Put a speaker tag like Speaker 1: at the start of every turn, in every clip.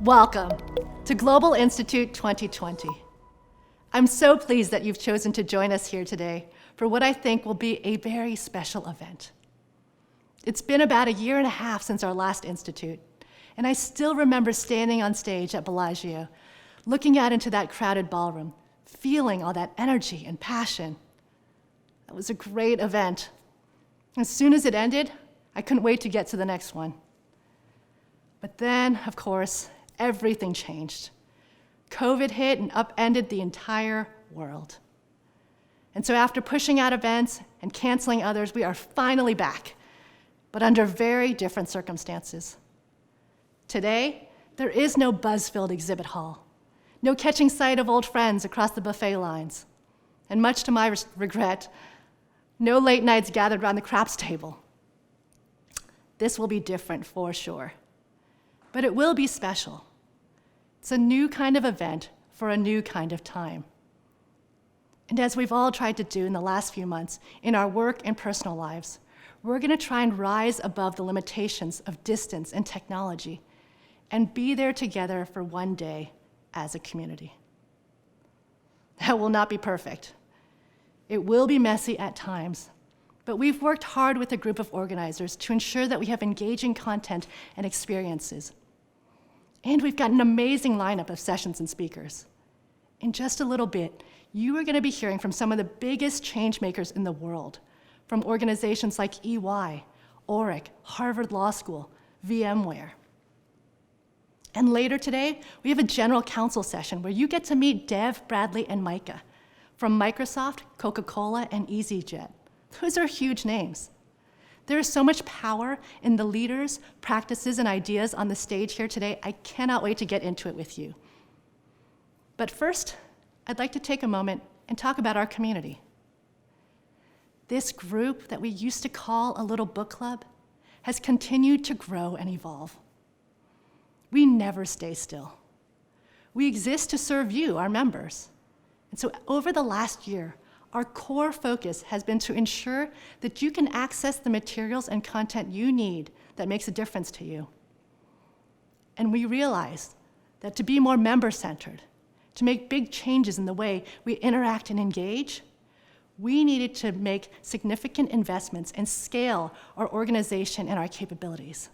Speaker 1: Welcome to Global Institute 2020. I'm so pleased that you've chosen to join us here today for what I think will be a very special event. It's been about a year and a half since our last Institute, and I still remember standing on stage at Bellagio, looking out into that crowded ballroom, feeling all that energy and passion. That was a great event. As soon as it ended, I couldn't wait to get to the next one. But then, of course, everything changed. COVID hit and upended the entire world. And so after pushing out events and canceling others, we are finally back, but under very different circumstances. Today, there is no buzz-filled exhibit hall, no catching sight of old friends across the buffet lines, and much to my regret, no late nights gathered around the craps table. This will be different for sure, but it will be special. It's a new kind of event for a new kind of time. And as we've all tried to do in the last few months in our work and personal lives, we're going to try and rise above the limitations of distance and technology and be there together for one day as a community. That will not be perfect. It will be messy at times, but we've worked hard with a group of organizers to ensure that we have engaging content and experiences. And we've got an amazing lineup of sessions and speakers. In just a little bit, you are going to be hearing from some of the biggest change makers in the world, from organizations like EY, Oric, Harvard Law School, VMware. And later today, we have a general counsel session where you get to meet Dev, Bradley, and Micah from Microsoft, Coca-Cola, and EasyJet. Those are huge names. There is so much power in the leaders, practices, and ideas on the stage here today. I cannot wait to get into it with you. But first, I'd like to take a moment and talk about our community. This group that we used to call a little book club has continued to grow and evolve. We never stay still. We exist to serve you, our members. And so over the last year, our core focus has been to ensure that you can access the materials and content you need that makes a difference to you. And we realized that to be more member-centered, to make big changes in the way we interact and engage, we needed to make significant investments and scale our organization and our capabilities.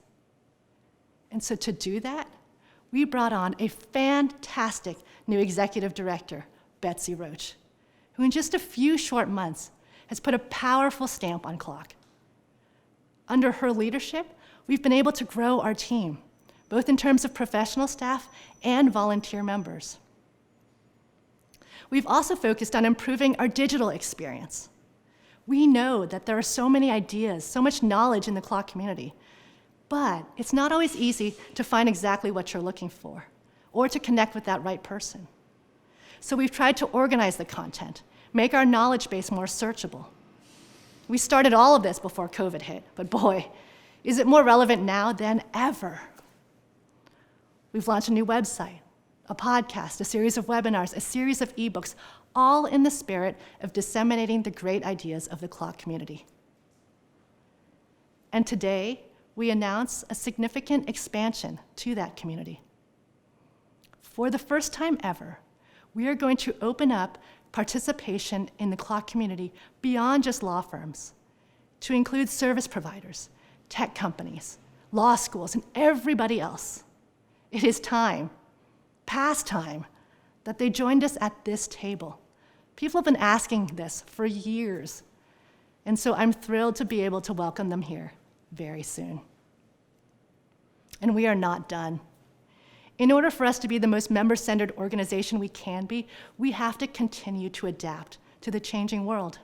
Speaker 1: And so to do that, we brought on a fantastic new executive director, Betsi Roach, who in just a few short months has put a powerful stamp on CLOC. Under her leadership, we've been able to grow our team, both in terms of professional staff and volunteer members. We've also focused on improving our digital experience. We know that there are so many ideas, so much knowledge in the CLOC community, but it's not always easy to find exactly what you're looking for or to connect with that right person. So we've tried to organize the content, make our knowledge base more searchable. We started all of this before COVID hit, but boy, is it more relevant now than ever. We've launched a new website, a podcast, a series of webinars, a series of ebooks, all in the spirit of disseminating the great ideas of the CLOC community. And today, we announce a significant expansion to that community. For the first time ever, we are going to open up participation in the CLOC community beyond just law firms to include service providers, tech companies, law schools, and everybody else. It is time, past time, that they joined us at this table. People have been asking this for years, and so I'm thrilled to be able to welcome them here very soon. And we are not done. In order for us to be the most member-centered organization we can be, we have to continue to adapt to the changing world.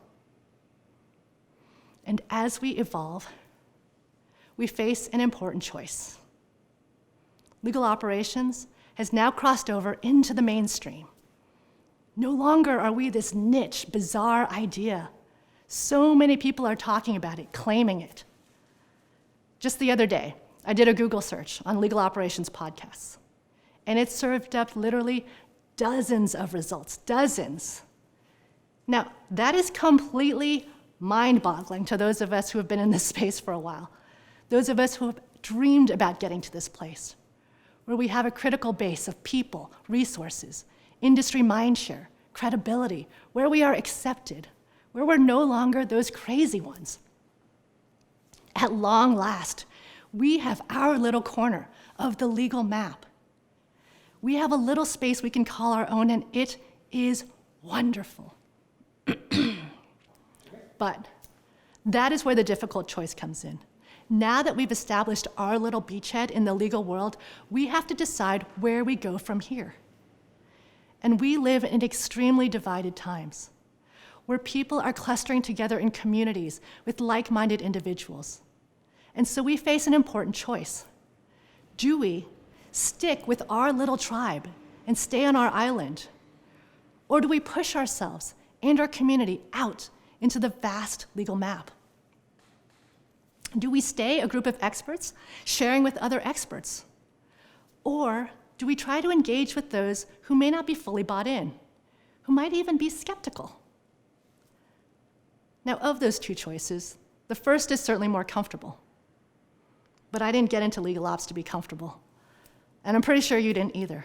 Speaker 1: And as we evolve, we face an important choice. Legal operations has now crossed over into the mainstream. No longer are we this niche, bizarre idea. So many people are talking about it, claiming it. Just the other day, I did a Google search on legal operations podcasts. And it served up literally dozens of results, dozens. Now, that is completely mind-boggling to those of us who have been in this space for a while, those of us who have dreamed about getting to this place. where we have a critical base of people, resources, industry mindshare, credibility, where we are accepted, where we're no longer those crazy ones. At long last, we have our little corner of the legal map. We have a little space we can call our own, and it is wonderful. But that is where the difficult choice comes in. Now that we've established our little beachhead in the legal world, we have to decide where we go from here. And we live in extremely divided times, where people are clustering together in communities with like-minded individuals. And so we face an important choice. Do we stick with our little tribe and stay on our island? Or do we push ourselves and our community out into the vast legal map? Do we stay a group of experts sharing with other experts? Or do we try to engage with those who may not be fully bought in, who might even be skeptical? Now, of those two choices, the first is certainly more comfortable. But I didn't get into legal ops to be comfortable. And I'm pretty sure you didn't either.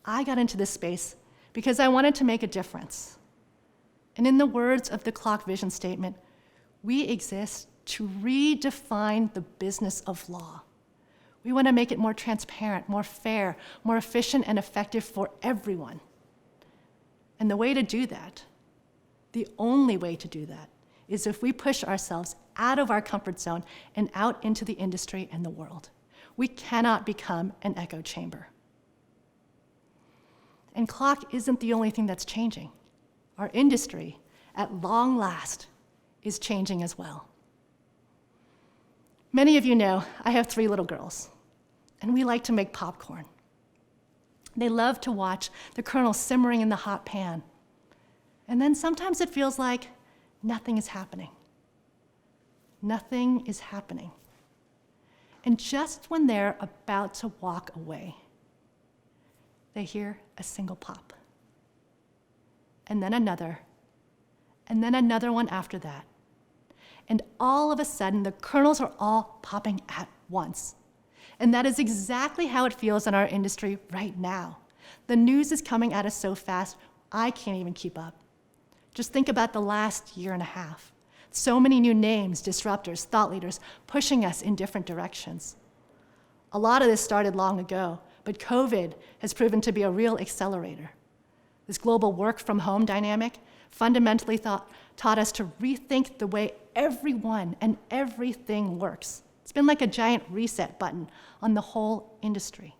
Speaker 1: I got into this space because I wanted to make a difference. And in the words of the CLOC vision statement, we exist to redefine the business of law. We want to make it more transparent, more fair, more efficient and effective for everyone. And the way to do that, the only way to do that, is if we push ourselves out of our comfort zone and out into the industry and the world. We cannot become an echo chamber. And CLOC isn't the only thing that's changing. Our industry, at long last, is changing as well. Many of you know I have 3 little girls, and we like to make popcorn. They love to watch the kernel simmering in the hot pan. And then sometimes it feels like nothing is happening. Nothing is happening. And just when they're about to walk away, they hear a single pop. And then another one after that. And all of a sudden, the kernels are all popping at once. And that is exactly how it feels in our industry right now. The news is coming at us so fast, I can't even keep up. Just think about the last year and a half. So many new names, disruptors, thought leaders, pushing us in different directions. A lot of this started long ago, but COVID has proven to be a real accelerator. This global work from home dynamic fundamentally taught us to rethink the way everyone and everything works. It's been like a giant reset button on the whole industry.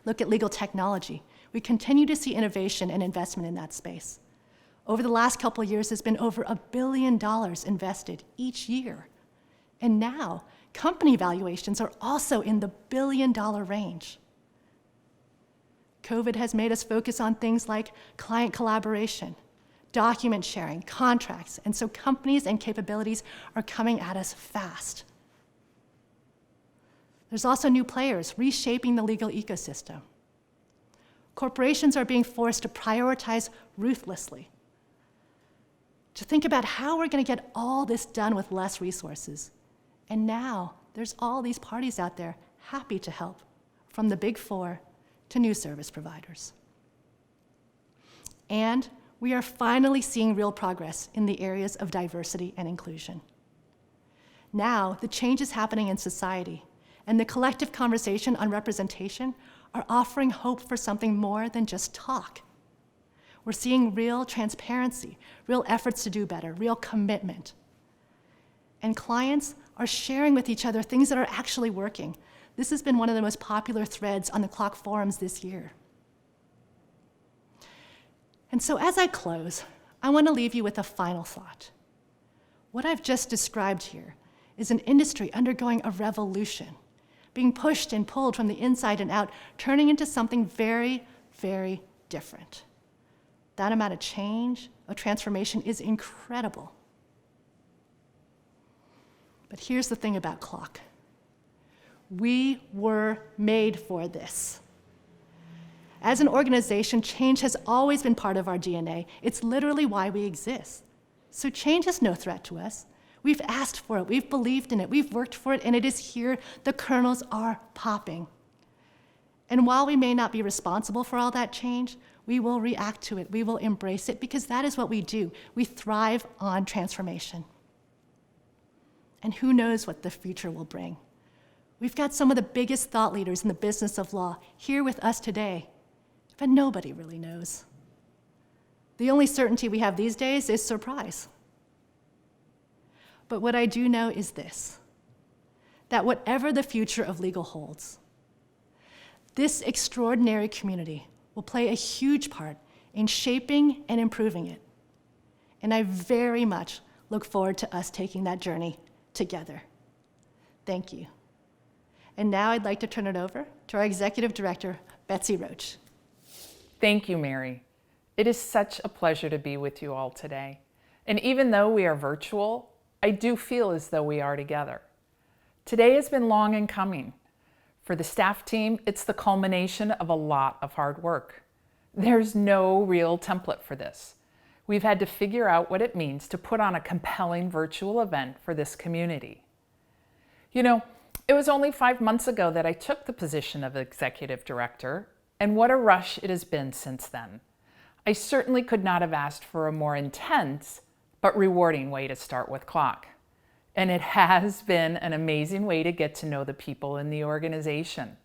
Speaker 1: Look at legal technology. We continue to see innovation and investment in that space. Over the last couple of years, there's been over $1 billion invested each year. And now, company valuations are also in the billion-dollar range. COVID has made us focus on things like client collaboration, document sharing, contracts, and so companies and capabilities are coming at us fast. There's also new players reshaping the legal ecosystem. Corporations are being forced to prioritize ruthlessly, to think about how we're going to get all this done with less resources. And now there's all these parties out there happy to help, from the Big Four to new service providers. And we are finally seeing real progress in the areas of diversity and inclusion. Now, the change is happening in society, and the collective conversation on representation are offering hope for something more than just talk. We're seeing real transparency, real efforts to do better, real commitment. And clients are sharing with each other things that are actually working. This has been one of the most popular threads on the CLOC forums this year. And so as I close, I want to leave you with a final thought. What I've just described here is an industry undergoing a revolution, being pushed and pulled from the inside and out, turning into something very, very different. That amount of change, of transformation is incredible. But here's the thing about CLOC. We were made for this. As an organization, change has always been part of our DNA. It's literally why we exist. So change is no threat to us. We've asked for it, we've believed in it, we've worked for it, and it is here. The kernels are popping. And while we may not be responsible for all that change, we will react to it, we will embrace it, because that is what we do. We thrive on transformation. And who knows what the future will bring. We've got some of the biggest thought leaders in the business of law here with us today, but nobody really knows. The only certainty we have these days is surprise. But what I do know is this, that whatever the future of legal holds, this extraordinary community will play a huge part in shaping and improving it. And I very much look forward to us taking that journey together. Thank you. And now I'd like to turn it over to our Executive Director, Betsi Roach.
Speaker 2: Thank you, Mary. It is such a pleasure to be with you all today. And even though we are virtual, I do feel as though we are together. Today has been long in coming. For the staff team, it's the culmination of a lot of hard work. There's no real template for this. We've had to figure out what it means to put on a compelling virtual event for this community. You know, it was only 5 months ago that I took the position of Executive Director, and what a rush it has been since then. I certainly could not have asked for a more intense but rewarding way to start with CLOC. And it has been an amazing way to get to know the people in the organization.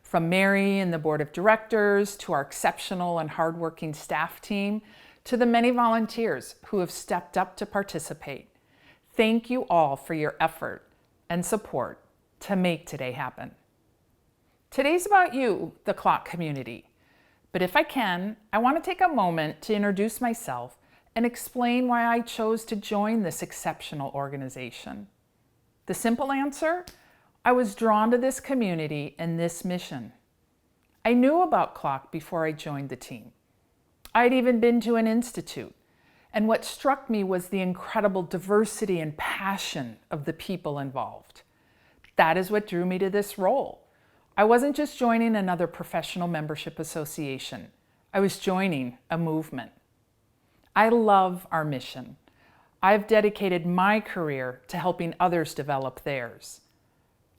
Speaker 2: From Mary and the board of directors, to our exceptional and hardworking staff team, to the many volunteers who have stepped up to participate. Thank you all for your effort and support to make today happen. Today's about you, the CLOC community. But if I can, I want to take a moment to introduce myself and explain why I chose to join this exceptional organization. The simple answer? I was drawn to this community and this mission. I knew about CLOC before I joined the team. I'd even been to an institute, and what struck me was the incredible diversity and passion of the people involved. That is what drew me to this role. I wasn't just joining another professional membership association. I was joining a movement. I love our mission. I've dedicated my career to helping others develop theirs.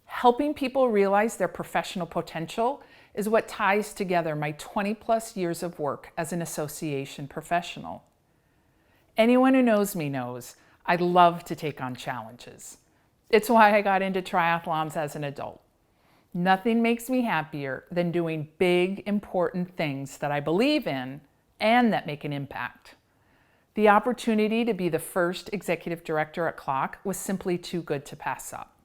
Speaker 2: Helping people realize their professional potential is what ties together my 20+ years of work as an association professional. Anyone who knows me knows I love to take on challenges. It's why I got into triathlons as an adult. Nothing makes me happier than doing big, important things that I believe in and that make an impact. The opportunity to be the first executive director at CLOC was simply too good to pass up.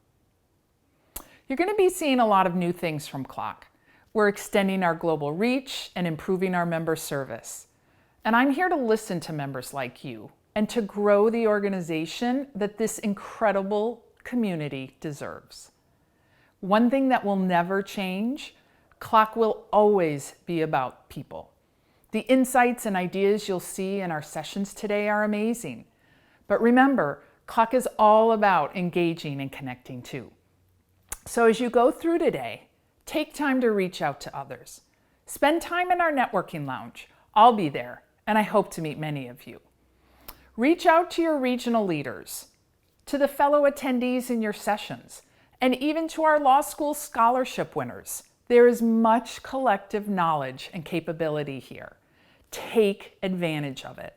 Speaker 2: You're going to be seeing a lot of new things from CLOC. We're extending our global reach and improving our member service. And I'm here to listen to members like you and to grow the organization that this incredible community deserves. One thing that will never change, CLOC will always be about people. The insights and ideas you'll see in our sessions today are amazing. But remember, CLOC is all about engaging and connecting too. So as you go through today, take time to reach out to others. Spend time in our networking lounge. I'll be there, and I hope to meet many of you. Reach out to your regional leaders, to the fellow attendees in your sessions, and even to our law school scholarship winners. There is much collective knowledge and capability here. Take advantage of it.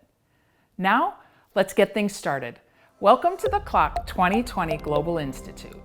Speaker 2: Now, let's get things started. Welcome to the CLOC 2020 Global Institute.